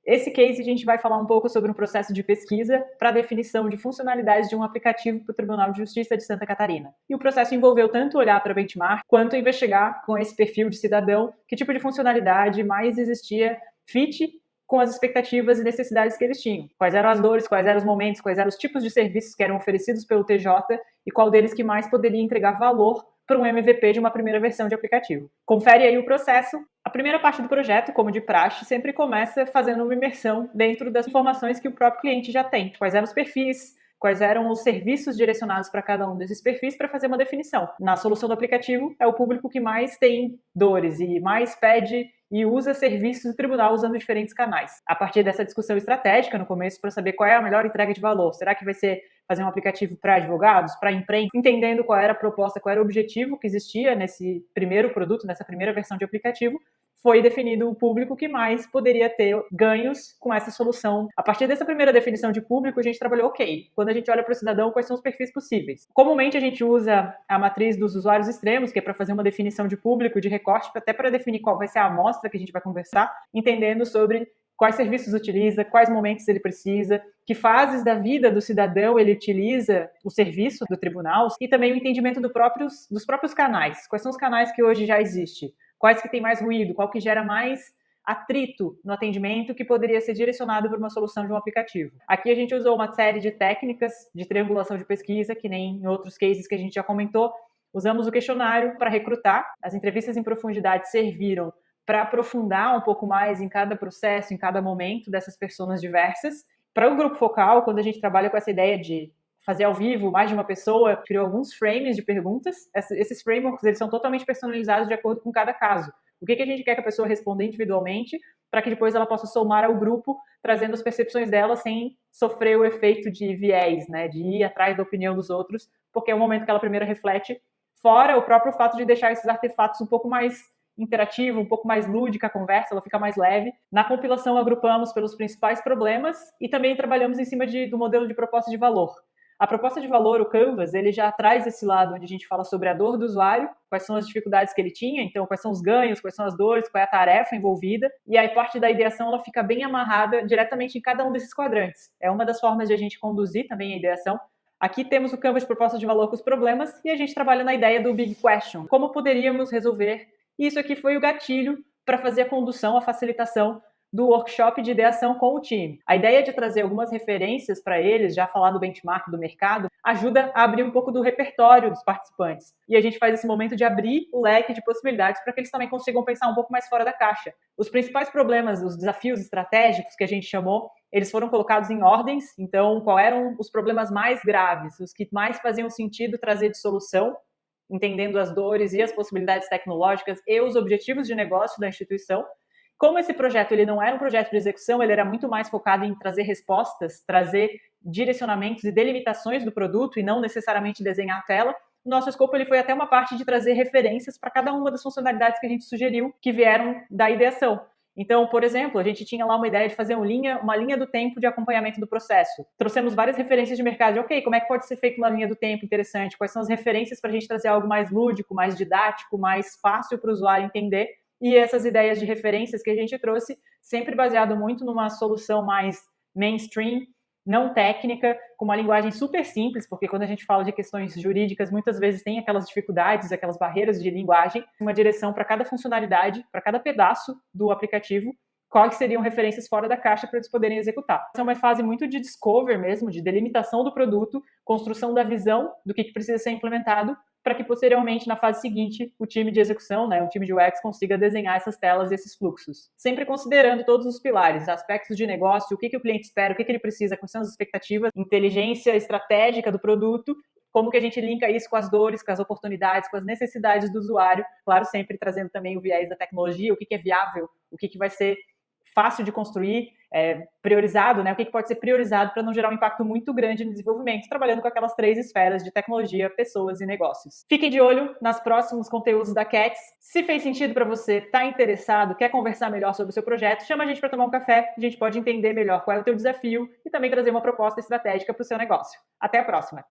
Esse case a gente vai falar um pouco sobre um processo de pesquisa para a definição de funcionalidades de um aplicativo para o Tribunal de Justiça de Santa Catarina. E o processo envolveu tanto olhar para benchmark, quanto investigar com esse perfil de cidadão que tipo de funcionalidade mais existia fit com as expectativas e necessidades que eles tinham. Quais eram as dores, quais eram os momentos, quais eram os tipos de serviços que eram oferecidos pelo TJ e qual deles que mais poderia entregar valor para um MVP de uma primeira versão de aplicativo. Confere aí o processo. A primeira parte do projeto, como de praxe, sempre começa fazendo uma imersão dentro das informações que o próprio cliente já tem. Quais eram os perfis, quais eram os serviços direcionados para cada um desses perfis para fazer uma definição. Na solução do aplicativo, é o público que mais tem dores e mais pede e usa serviços do tribunal usando diferentes canais. A partir dessa discussão estratégica no começo, para saber qual é a melhor entrega de valor, será que vai ser fazer um aplicativo para advogados, para imprensa, entendendo qual era a proposta, qual era o objetivo que existia nesse primeiro produto, nessa primeira versão de aplicativo, foi definido o público que mais poderia ter ganhos com essa solução. A partir dessa primeira definição de público, a gente trabalhou, ok, quando a gente olha para o cidadão, quais são os perfis possíveis? Comumente a gente usa a matriz dos usuários extremos, que é para fazer uma definição de público, de recorte, até para definir qual vai ser a amostra que a gente vai conversar, entendendo sobre quais serviços utiliza, quais momentos ele precisa, que fases da vida do cidadão ele utiliza o serviço do tribunal e também o entendimento dos próprios canais. Quais são os canais que hoje já existem? Quais que tem mais ruído? Qual que gera mais atrito no atendimento que poderia ser direcionado para uma solução de um aplicativo? Aqui a gente usou uma série de técnicas de triangulação de pesquisa, que nem em outros cases que a gente já comentou. Usamos o questionário para recrutar. As entrevistas em profundidade serviram para aprofundar um pouco mais em cada processo, em cada momento dessas pessoas diversas. Para o grupo focal, quando a gente trabalha com essa ideia de fazer ao vivo mais de uma pessoa, criou alguns frames de perguntas. Esses frameworks eles são totalmente personalizados de acordo com cada caso. O que a gente quer que a pessoa responda individualmente, para que depois ela possa somar ao grupo, trazendo as percepções dela sem sofrer o efeito de viés, né, de ir atrás da opinião dos outros, porque é o momento que ela primeiro reflete, fora o próprio fato de deixar esses artefatos um pouco mais interativo, um pouco mais lúdica a conversa, ela fica mais leve. Na compilação, agrupamos pelos principais problemas e também trabalhamos em cima do modelo de proposta de valor. A proposta de valor, o Canvas, ele já traz esse lado onde a gente fala sobre a dor do usuário, quais são as dificuldades que ele tinha, então quais são os ganhos, quais são as dores, qual é a tarefa envolvida, e aí parte da ideação ela fica bem amarrada diretamente em cada um desses quadrantes. É uma das formas de a gente conduzir também a ideação. Aqui temos o Canvas de proposta de valor com os problemas e a gente trabalha na ideia do Big Question, como poderíamos resolver. E isso aqui foi o gatilho para fazer a condução, a facilitação do workshop de ideação com o time. A ideia de trazer algumas referências para eles, já falar do benchmark do mercado, ajuda a abrir um pouco do repertório dos participantes. E a gente faz esse momento de abrir o leque de possibilidades para que eles também consigam pensar um pouco mais fora da caixa. Os principais problemas, os desafios estratégicos que a gente chamou, eles foram colocados em ordens. Então, quais eram os problemas mais graves, os que mais faziam sentido trazer de solução, entendendo as dores e as possibilidades tecnológicas e os objetivos de negócio da instituição. Como esse projeto ele não era um projeto de execução, ele era muito mais focado em trazer respostas, trazer direcionamentos e delimitações do produto e não necessariamente desenhar a tela. O nosso escopo ele foi até uma parte de trazer referências para cada uma das funcionalidades que a gente sugeriu que vieram da ideação. Então, por exemplo, a gente tinha lá uma ideia de fazer uma linha do tempo de acompanhamento do processo. Trouxemos várias referências de mercado de, ok, como é que pode ser feita uma linha do tempo interessante? Quais são as referências para a gente trazer algo mais lúdico, mais didático, mais fácil para o usuário entender? E essas ideias de referências que a gente trouxe, sempre baseado muito numa solução mais mainstream, não técnica, com uma linguagem super simples, porque quando a gente fala de questões jurídicas, muitas vezes tem aquelas dificuldades, aquelas barreiras de linguagem, uma direção para cada funcionalidade, para cada pedaço do aplicativo, quais seriam referências fora da caixa para eles poderem executar. Essa é uma fase muito de discover mesmo, de delimitação do produto, construção da visão do que precisa ser implementado, para que posteriormente, na fase seguinte, o time de execução, o time de UX, consiga desenhar essas telas e esses fluxos. Sempre considerando todos os pilares, aspectos de negócio, o que o cliente espera, o que ele precisa, quais são as expectativas, inteligência estratégica do produto, como que a gente linka isso com as dores, com as oportunidades, com as necessidades do usuário, claro, sempre trazendo também o viés da tecnologia, o que é viável, o que vai ser fácil de construir, priorizado, o que pode ser priorizado para não gerar um impacto muito grande no desenvolvimento, trabalhando com aquelas 3 esferas de tecnologia, pessoas e negócios. Fiquem de olho nos próximos conteúdos da Cats. Se fez sentido para você, está interessado, quer conversar melhor sobre o seu projeto, chama a gente para tomar um café, a gente pode entender melhor qual é o teu desafio e também trazer uma proposta estratégica para o seu negócio. Até a próxima!